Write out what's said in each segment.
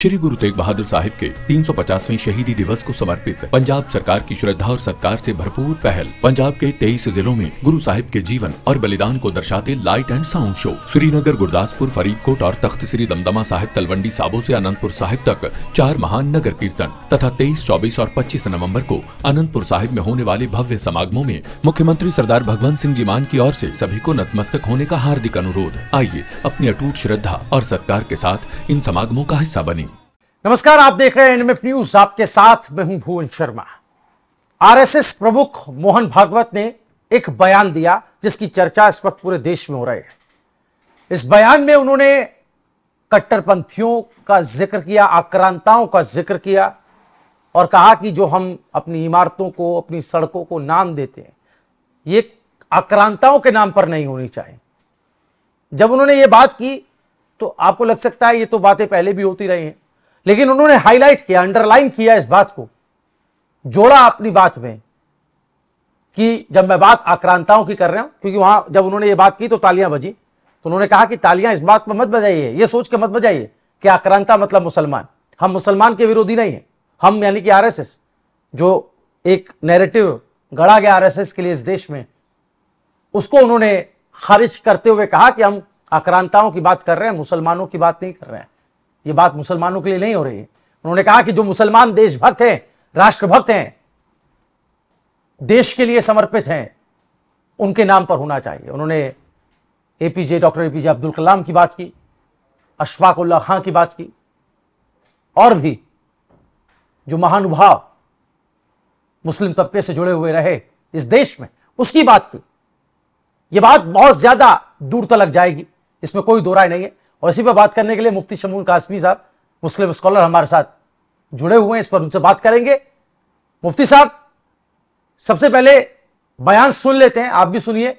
श्री गुरु तेग बहादुर साहिब के 350वें शहीदी दिवस को समर्पित पंजाब सरकार की श्रद्धा और सत्कार से भरपूर पहल। पंजाब के 23 जिलों में गुरु साहिब के जीवन और बलिदान को दर्शाते light and sound show Srinagar, Gurdaspur, Faridkot और तख्त श्री दमदमा साहिब, तलवंडी साबो से अनंतपुर साहिब तक 4 महान नगर कीर्तन तथा 23, 24 और 25 नवम्बर को अनंतपुर साहिब में होने वाले भव्य समागमों में मुख्यमंत्री सरदार भगवंत सिंह जी मान की ओर से सभी को नतमस्तक होने का हार्दिक अनुरोध। आइए अपनी अटूट श्रद्धा और सत्कार के साथ इन समागमों का हिस्सा बने। नमस्कार, आप देख रहे हैं एनएमएफ न्यूज। आपके साथ मैं हूं भुवन शर्मा। आरएसएस प्रमुख मोहन भागवत ने एक बयान दिया जिसकी चर्चा इस वक्त पूरे देश में हो रही है। इस बयान में उन्होंने कट्टरपंथियों का जिक्र किया, आक्रांताओं का जिक्र किया और कहा कि जो हम अपनी इमारतों को, अपनी सड़कों को नाम देते हैं, ये आक्रांताओं के नाम पर नहीं होनी चाहिए। जब उन्होंने ये बात की तो आपको लग सकता है ये तो बातें पहले भी होती रही हैं, लेकिन उन्होंने हाईलाइट किया, अंडरलाइन किया इस बात को, जोड़ा अपनी बात में कि जब मैं बात आक्रांताओं की कर रहा हूं, क्योंकि वहां जब उन्होंने ये बात की तो तालियां बजी, तो उन्होंने कहा कि तालियां इस बात पर मत बजाइए, ये सोच के मत बजाइए कि आक्रांता मतलब मुसलमान। हम मुसलमान के विरोधी नहीं है, हम यानी कि आरएसएस, जो एक नैरेटिव गढ़ा गया आरएसएस के लिए इस देश में, उसको उन्होंने खारिज करते हुए कहा कि हम आक्रांताओं की बात कर रहे हैं, मुसलमानों की बात नहीं कर रहे हैं। ये बात मुसलमानों के लिए नहीं हो रही है। उन्होंने कहा कि जो मुसलमान देशभक्त हैं, राष्ट्रभक्त हैं, देश के लिए समर्पित हैं, उनके नाम पर होना चाहिए। उन्होंने डॉक्टर एपीजे अब्दुल कलाम की बात की, अशफाक उल्लाह खां की बात की और भी जो महानुभाव मुस्लिम तबके से जुड़े हुए रहे इस देश में, उसकी बात की। यह बात बहुत ज्यादा दूर तक जाएगी, इसमें कोई दो राय नहीं है। और इसी पर बात करने के लिए मुफ्ती शमूल कासमी साहब, मुस्लिम स्कॉलर, हमारे साथ जुड़े हुए हैं, इस पर उनसे बात करेंगे। मुफ्ती साहब, सबसे पहले बयान सुन लेते हैं, आप भी सुनिए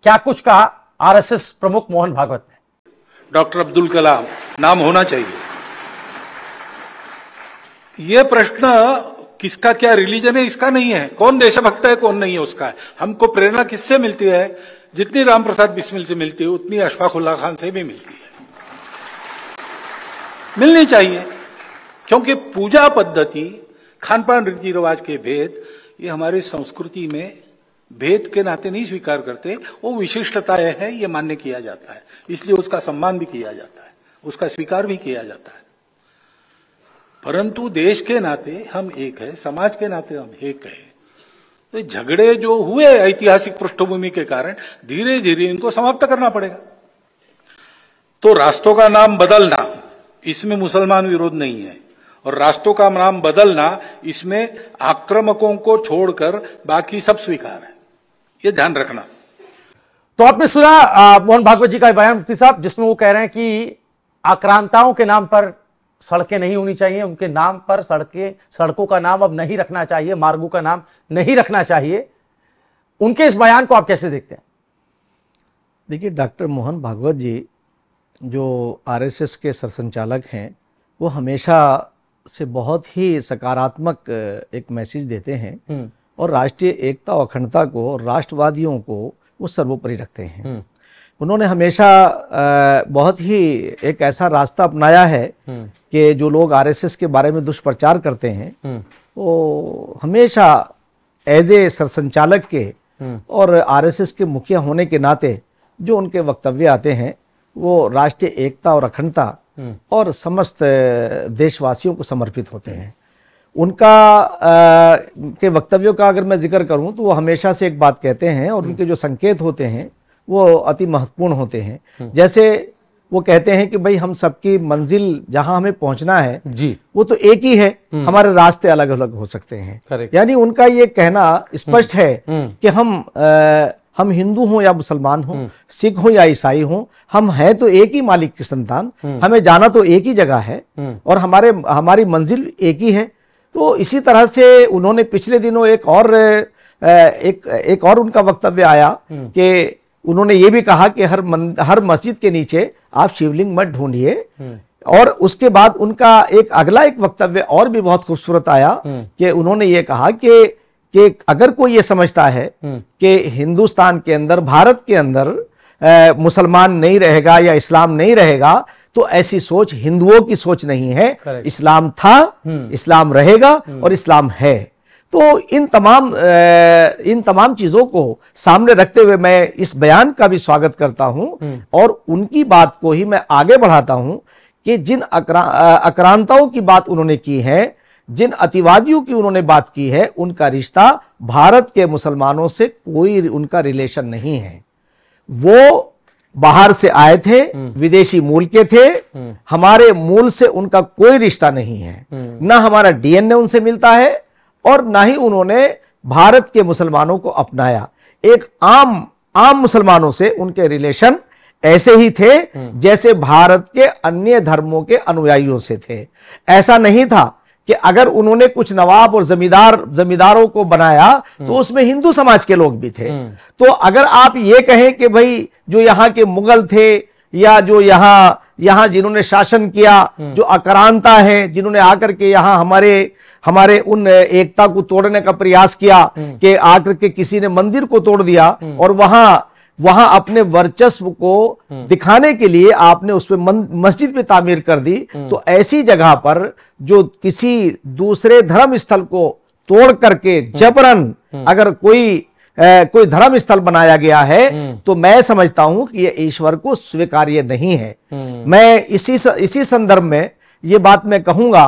क्या कुछ कहा आरएसएस प्रमुख मोहन भागवत ने। डॉक्टर अब्दुल कलाम नाम होना चाहिए। यह प्रश्न किसका क्या रिलीजन है इसका नहीं है, कौन देशभक्त है कौन नहीं है उसका है। हमको प्रेरणा किससे मिलती है? जितनी राम प्रसाद बिस्मिल से मिलती है उतनी अशफाक उल्लाह खान से भी मिलती है, मिलनी चाहिए। क्योंकि पूजा पद्धति, खान पान, रीति रिवाज के भेद, ये हमारी संस्कृति में भेद के नाते नहीं स्वीकार करते, वो विशिष्टताएं है, ये मान्य किया जाता है, इसलिए उसका सम्मान भी किया जाता है, उसका स्वीकार भी किया जाता है। परंतु देश के नाते हम एक है, समाज के नाते हम एक है। तो झगड़े जो हुए ऐतिहासिक पृष्ठभूमि के कारण, धीरे धीरे इनको समाप्त करना पड़ेगा। तो राष्ट्रों का नाम बदलना, इसमें मुसलमान विरोध नहीं है, और राष्ट्रों का नाम बदलना, इसमें आक्रामकों को छोड़कर बाकी सब स्वीकार है, ये ध्यान रखना। तो आपने सुना मोहन भागवत जी का बयान मुफ्ती साहब, जिसमें वो कह रहे हैं कि आक्रांताओं के नाम पर सड़कें नहीं होनी चाहिए, उनके नाम पर सड़कों का नाम अब नहीं रखना चाहिए, मार्गों का नाम नहीं रखना चाहिए। उनके इस बयान को आप कैसे देखते हैं? देखिए, डॉक्टर मोहन भागवत जी जो आरएसएस के सरसंचालक हैं, वो हमेशा से बहुत ही सकारात्मक एक मैसेज देते हैं और राष्ट्रीय एकता और अखंडता को, राष्ट्रवादियों को वो सर्वोपरि रखते हैं। उन्होंने हमेशा बहुत ही एक ऐसा रास्ता अपनाया है कि जो लोग आरएसएस के बारे में दुष्प्रचार करते हैं, वो हमेशा एज ए सरसंचालक के और आरएसएस के मुखिया होने के नाते जो उनके वक्तव्य आते हैं, वो राष्ट्रीय एकता और अखंडता और समस्त देशवासियों को समर्पित होते हैं। उनका के वक्तव्यों का अगर मैं जिक्र करूं तो वो हमेशा से एक बात कहते हैं और उनके जो संकेत होते हैं वो अति महत्वपूर्ण होते हैं। जैसे वो कहते हैं कि भाई हम सबकी मंजिल जहां हमें पहुंचना है जी, वो तो एक ही है, हमारे रास्ते अलग अलग हो सकते हैं। यानी उनका ये कहना स्पष्ट है कि हम हिंदू हों या मुसलमान हों, सिख हों या ईसाई हों, हम हैं तो एक ही मालिक की संतान, हमें जाना तो एक ही जगह है और हमारी मंजिल एक ही है। तो इसी तरह से उन्होंने पिछले दिनों एक और उनका वक्तव्य आया कि उन्होंने ये भी कहा कि हर मस्जिद के नीचे आप शिवलिंग मत ढूंढिए। और उसके बाद उनका एक अगला वक्तव्य और भी बहुत खूबसूरत आया कि उन्होंने ये कहा कि अगर कोई ये समझता है कि हिंदुस्तान के अंदर, भारत के अंदर मुसलमान नहीं रहेगा या इस्लाम नहीं रहेगा, तो ऐसी सोच हिंदुओं की सोच नहीं है। इस्लाम था, इस्लाम रहेगा और इस्लाम है। तो इन तमाम चीजों को सामने रखते हुए मैं इस बयान का भी स्वागत करता हूं और उनकी बात को ही मैं आगे बढ़ाता हूं कि जिन आक्रांताओं की बात उन्होंने की है, जिन अतिवादियों की उन्होंने बात की है, उनका रिश्ता भारत के मुसलमानों से कोई उनका रिलेशन नहीं है। वो बाहर से आए थे, विदेशी मूल के थे, हमारे मूल से उनका कोई रिश्ता नहीं है। ना हमारा डीएनए उनसे मिलता है और ना ही उन्होंने भारत के मुसलमानों को अपनाया। एक आम मुसलमानों से उनके रिलेशन ऐसे ही थे जैसे भारत के अन्य धर्मों के अनुयायियों से थे। ऐसा नहीं था कि अगर उन्होंने कुछ नवाब और जमींदारों को बनाया तो उसमें हिंदू समाज के लोग भी थे। तो अगर आप ये कहें कि भाई जो यहाँ के मुगल थे या जो यहाँ जिन्होंने शासन किया, जो आक्रांता हैं, जिन्होंने आकर के यहाँ हमारे उन एकता को तोड़ने का प्रयास किया कि आकर के किसी ने मंदिर को तोड़ दिया और वहां अपने वर्चस्व को दिखाने के लिए आपने उसमें मस्जिद भी तामीर कर दी। तो ऐसी जगह पर जो किसी दूसरे धर्म स्थल को तोड़ करके जबरन अगर कोई धर्म स्थल बनाया गया है तो मैं समझता हूं कि यह ईश्वर को स्वीकार्य नहीं है। मैं इसी संदर्भ में ये बात मैं कहूंगा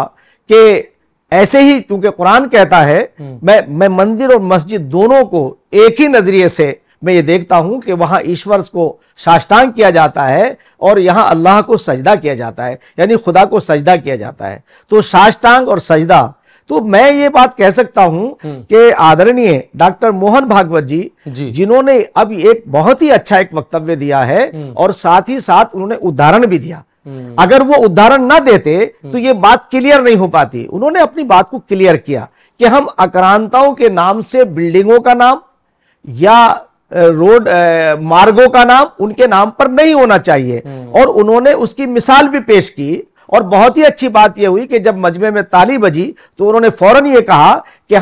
कि ऐसे ही, क्योंकि कुरान कहता है, मैं मंदिर और मस्जिद दोनों को एक ही नजरिए से मैं ये देखता हूं कि वहां ईश्वर को साष्टांग किया जाता है और यहां अल्लाह को सजदा किया जाता है, यानी खुदा को सजदा किया जाता है। तो साष्टांग और सजदा, तो मैं ये बात कह सकता हूं कि आदरणीय डॉक्टर मोहन भागवत जी जिन्होंने अब एक बहुत ही अच्छा एक वक्तव्य दिया है और साथ ही साथ उन्होंने उदाहरण भी दिया। अगर वो उदाहरण ना देते तो ये बात क्लियर नहीं हो पाती। उन्होंने अपनी बात को क्लियर किया कि हम आक्रांताओं के नाम से बिल्डिंगों का नाम या रोड मार्गों का नाम उनके नाम पर नहीं होना चाहिए, और उन्होंने उसकी मिसाल भी पेश की। और बहुत ही अच्छी बात यह हुई कि जब मजमे में ताली बजी तो उन्होंने फौरन ये कहा कि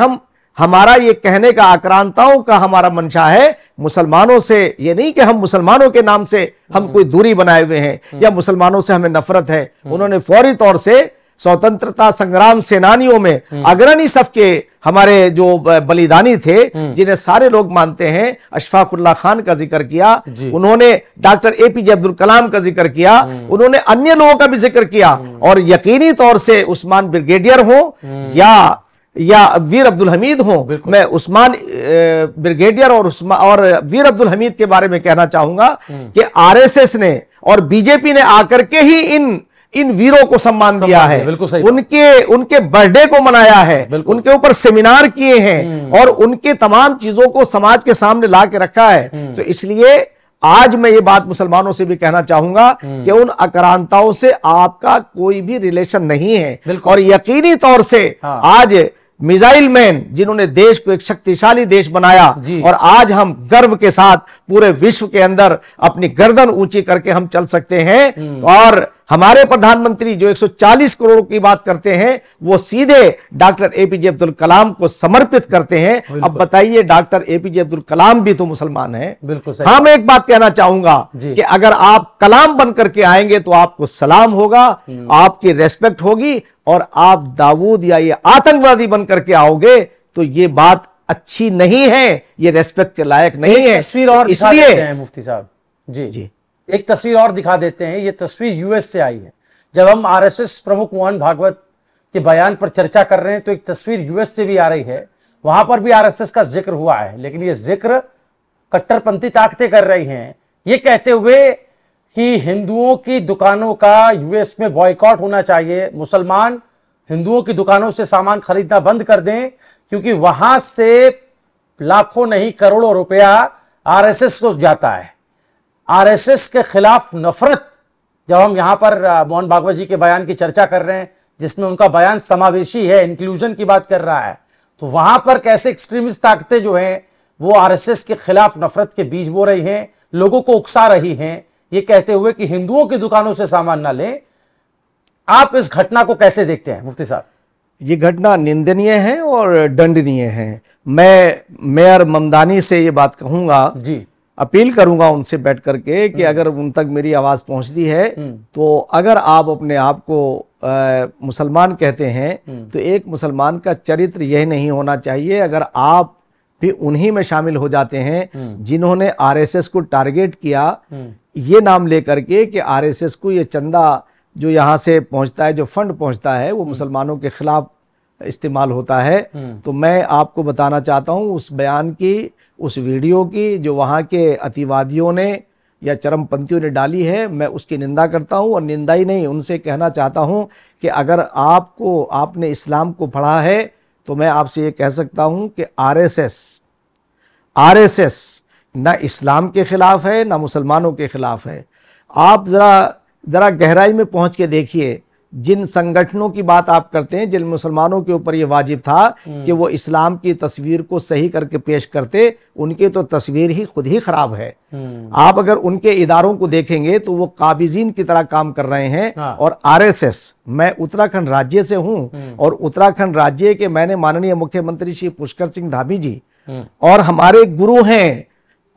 हमारा ये कहने का आक्रांताओं का हमारा मंशा है, मुसलमानों से ये नहीं कि हम मुसलमानों के नाम से हम कोई दूरी बनाए हुए हैं या मुसलमानों से हमें नफरत है। उन्होंने फौरी तौर से स्वतंत्रता संग्राम सेनानियों में अग्रणी सफ के हमारे जो बलिदानी थे, जिन्हें सारे लोग मानते हैं, अशफाकुल्लाह खान का जिक्र किया, उन्होंने डॉक्टर एपीजे अब्दुल कलाम का जिक्र किया, उन्होंने अन्य लोगों का भी जिक्र किया, और यकीनी तौर से उस्मान ब्रिगेडियर हो या वीर अब्दुल हमीद हो। मैं उस्मान ब्रिगेडियर और वीर अब्दुल हमीद के बारे में कहना चाहूंगा कि आरएसएस ने और बीजेपी ने आकर के ही इन वीरों को सम्मान दिया है, उनके बर्थडे को मनाया है, उनके ऊपर सेमिनार किए हैं और उनके तमाम चीजों को समाज के सामने ला के रखा है। तो इसलिए आज मैं ये बात मुसलमानों से भी कहना चाहूंगा कि उन आक्रांताओं से आपका कोई भी रिलेशन नहीं है। और यकीनी तौर से आज मिसाइल मैन जिन्होंने देश को एक शक्तिशाली देश बनाया, और आज हम गर्व के साथ पूरे विश्व के अंदर अपनी गर्दन ऊंची करके हम चल सकते हैं। और हमारे प्रधानमंत्री जो 140 करोड़ की बात करते हैं, वो सीधे डॉक्टर एपीजे अब्दुल कलाम को समर्पित करते हैं। अब बताइए, डॉक्टर एपीजे अब्दुल कलाम भी तो मुसलमान हैं। बिल्कुल सही। हाँ, मैं एक बात कहना चाहूंगा कि अगर आप कलाम बन करके आएंगे तो आपको सलाम होगा, आपकी रेस्पेक्ट होगी, और आप दाऊद या ये आतंकवादी बन करके आओगे तो ये बात अच्छी नहीं है, ये रेस्पेक्ट के लायक नहीं है। तस्वीर और इसलिए मुफ्ती साहब जी एक तस्वीर और दिखा देते हैं। ये तस्वीर यूएस से आई है। जब हम आरएसएस प्रमुख मोहन भागवत के बयान पर चर्चा कर रहे हैं तो एक तस्वीर यूएस से भी आ रही है, वहां पर भी आरएसएस का जिक्र हुआ है, लेकिन ये जिक्र कट्टरपंथी ताकतें कर रही हैं, ये कहते हुए कि हिंदुओं की दुकानों का यूएस में बॉयकॉट होना चाहिए, मुसलमान हिंदुओं की दुकानों से सामान खरीदना बंद कर दें, क्योंकि वहां से लाखों नहीं करोड़ों रुपया आरएसएस को जाता है। आरएसएस के खिलाफ नफरत, जब हम यहां पर मोहन भागवत जी के बयान की चर्चा कर रहे हैं जिसमें उनका बयान समावेशी है, इंक्लूजन की बात कर रहा है, तो वहां पर कैसे एक्सट्रीमिस्ट ताकतें जो हैं वो आरएसएस के खिलाफ नफरत के बीज बो रही हैं, लोगों को उकसा रही हैं, ये कहते हुए कि हिंदुओं की दुकानों से सामान ना लें। आप इस घटना को कैसे देखते हैं मुफ्ती साहब? ये घटना निंदनीय है और दंडनीय है। मैं मेयर ममदानी से ये बात कहूंगा अपील करूंगा उनसे बैठ करके कि अगर उन तक मेरी आवाज पहुंचती है तो अगर आप अपने आप को मुसलमान कहते हैं तो एक मुसलमान का चरित्र यह नहीं होना चाहिए अगर आप भी उन्हीं में शामिल हो जाते हैं जिन्होंने आरएसएस को टारगेट किया ये नाम लेकर के कि आरएसएस को ये चंदा जो यहाँ से पहुंचता है, जो फंड पहुंचता है वो मुसलमानों के खिलाफ इस्तेमाल होता है। तो मैं आपको बताना चाहता हूँ उस बयान की, उस वीडियो की जो वहाँ के अतिवादियों ने या चरमपंथियों ने डाली है, मैं उसकी निंदा करता हूँ। और निंदा ही नहीं, उनसे कहना चाहता हूँ कि अगर आपने इस्लाम को पढ़ा है तो मैं आपसे ये कह सकता हूँ कि आरएसएस ना इस्लाम के खिलाफ है ना मुसलमानों के खिलाफ है। आप ज़रा गहराई में पहुँच के देखिए, जिन संगठनों की बात आप करते हैं, जिन मुसलमानों के ऊपर यह वाजिब था कि वो इस्लाम की तस्वीर को सही करके पेश करते, उनकी तो तस्वीर ही खुद ही खराब है। आप अगर उनके इदारों को देखेंगे तो वो काबिजीन की तरह काम कर रहे हैं। और आरएसएस, मैं उत्तराखंड राज्य से हूं और उत्तराखंड राज्य के मैंने माननीय मुख्यमंत्री श्री पुष्कर सिंह धामी जी और हमारे गुरु हैं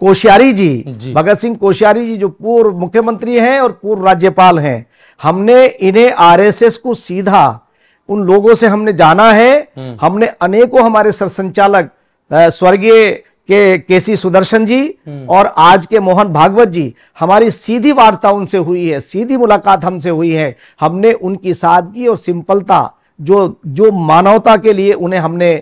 कोश्यारी जी, भगत सिंह कोश्यारी जी जो पूर्व मुख्यमंत्री हैं और पूर्व राज्यपाल हैं, हमने इन्हें आरएसएस को सीधा उन लोगों से हमने जाना है। हमने अनेकों हमारे सरसंचालक स्वर्गीय केसी सुदर्शन जी और आज के मोहन भागवत जी, हमारी सीधी वार्ता उनसे हुई है, सीधी मुलाकात हमसे हुई है। हमने उनकी सादगी और सिंपलता, जो मानवता के लिए उन्हें हमने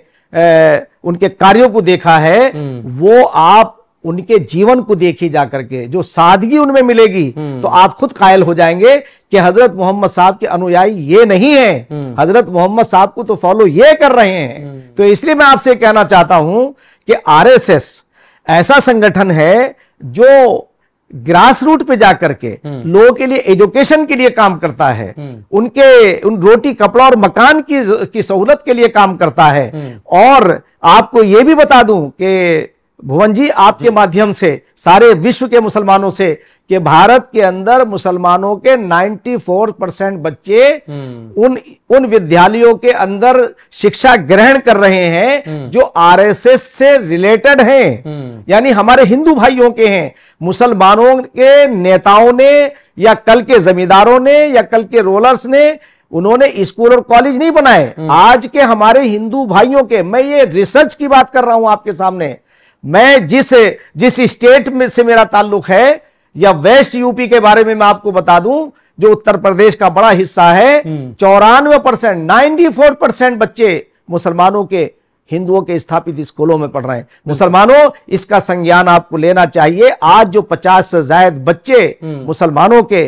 उनके कार्यों को देखा है, वो आप उनके जीवन को देखी जा करके जो सादगी उनमें मिलेगी तो आप खुद कायल हो जाएंगे कि हजरत मोहम्मद साहब के अनुयायी ये नहीं है, हजरत मोहम्मद साहब को तो फॉलो ये कर रहे हैं। तो इसलिए मैं आपसे कहना चाहता हूं कि आरएसएस ऐसा संगठन है जो ग्रास रूट पे जाकर के लोगों के लिए एजुकेशन के लिए काम करता है, उन रोटी कपड़ा और मकान की सहूलत के लिए काम करता है। और आपको यह भी बता दूं कि भुवन जी, आपके माध्यम से सारे विश्व के मुसलमानों से, कि भारत के अंदर मुसलमानों के 94% बच्चे उन विद्यालयों के अंदर शिक्षा ग्रहण कर रहे हैं जो आरएसएस से रिलेटेड हैं, यानी हमारे हिंदू भाइयों के हैं। मुसलमानों के नेताओं ने या कल के जमींदारों ने या कल के रोलर्स ने उन्होंने स्कूल और कॉलेज नहीं बनाए। आज के हमारे हिंदू भाइयों के, मैं ये रिसर्च की बात कर रहा हूं आपके सामने, मैं जिस स्टेट में से मेरा ताल्लुक है या वेस्ट यूपी के बारे में मैं आपको बता दूं, जो उत्तर प्रदेश का बड़ा हिस्सा है, 94%, 94% बच्चे मुसलमानों के, हिंदुओं के स्थापित स्कूलों में पढ़ रहे हैं। मुसलमानों, इसका संज्ञान आपको लेना चाहिए। आज जो 50 से ज्यादा बच्चे मुसलमानों के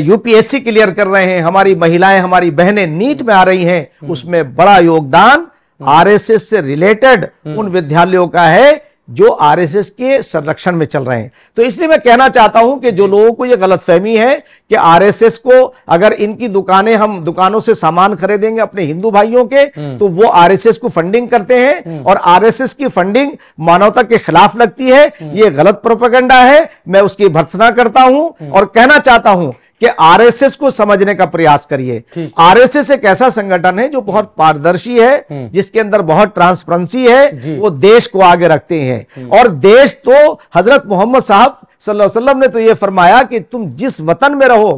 यूपीएससी क्लियर कर रहे हैं, हमारी महिलाएं, हमारी बहनें नीट में आ रही हैं, उसमें बड़ा योगदान आरएसएस से रिलेटेड उन विद्यालयों का है जो आरएसएस के संरक्षण में चल रहे हैं। तो इसलिए मैं कहना चाहता हूं कि जो लोगों को यह गलतफहमी है कि आरएसएस को अगर इनकी दुकानें, हम दुकानों से सामान खरीदेंगे अपने हिंदू भाइयों के तो वो आरएसएस को फंडिंग करते हैं और आरएसएस की फंडिंग मानवता के खिलाफ लगती है, ये गलत प्रोपेगेंडा है। मैं उसकी भर्त्सना करता हूं और कहना चाहता हूं कि आरएसएस को समझने का प्रयास करिए। आरएसएस एक ऐसा संगठन है जो बहुत पारदर्शी है, जिसके अंदर बहुत ट्रांसपेरेंसी है, वो देश को आगे रखते हैं। और देश तो हजरत मोहम्मद साहब सल्लल्लाहु अलैहि वसल्लम ने तो ये फरमाया कि तुम जिस वतन में रहो,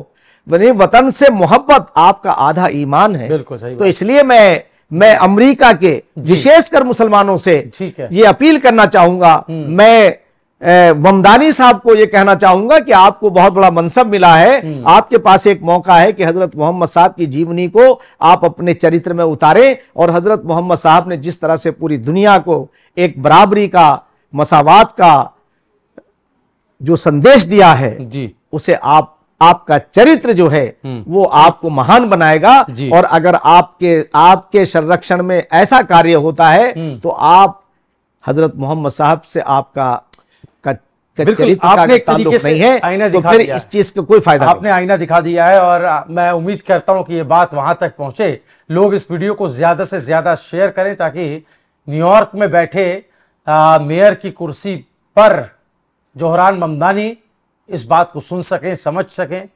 वतन से मोहब्बत आपका आधा ईमान है। बिल्कुल सही। तो इसलिए मैं अमेरिका के विशेषकर मुसलमानों से ये अपील करना चाहूंगा, मैं ममदानी साहब को यह कहना चाहूंगा कि आपको बहुत बड़ा मनसब मिला है, आपके पास एक मौका है कि हजरत मोहम्मद साहब की जीवनी को आप अपने चरित्र में उतारें। और हजरत मोहम्मद साहब ने जिस तरह से पूरी दुनिया को एक बराबरी का, मसावात का जो संदेश दिया है जी, उसे आपका चरित्र जो है वो आपको महान बनाएगा। और अगर आपके संरक्षण में ऐसा कार्य होता है तो आप हजरत मोहम्मद साहब से आपका आपने एक तरीके से आईना दिखा तो फिर दिया, इस चीज का कोई फायदा आपने आईना दिखा दिया है। और मैं उम्मीद करता हूं कि ये बात वहां तक पहुंचे, लोग इस वीडियो को ज्यादा से ज्यादा शेयर करें ताकि न्यूयॉर्क में बैठे मेयर की कुर्सी पर जोहरान ममदानी इस बात को सुन सकें, समझ सकें,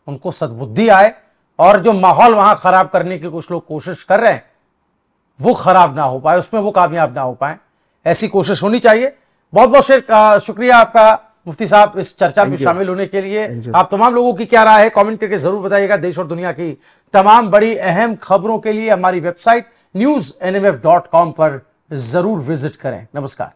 उनको सद्बुद्धि आए और जो माहौल वहां खराब करने की कुछ लोग कोशिश कर रहे हैं वो खराब ना हो पाए, उसमें वो कामयाब ना हो पाए। ऐसी कोशिश होनी चाहिए। बहुत बहुत शुक्रिया आपका मुफ्ती साहब इस चर्चा में शामिल होने के लिए। आप तमाम लोगों की क्या राय है कमेंट करके जरूर बताइएगा। देश और दुनिया की तमाम बड़ी अहम खबरों के लिए हमारी वेबसाइट newsnmf.com पर जरूर विजिट करें। नमस्कार।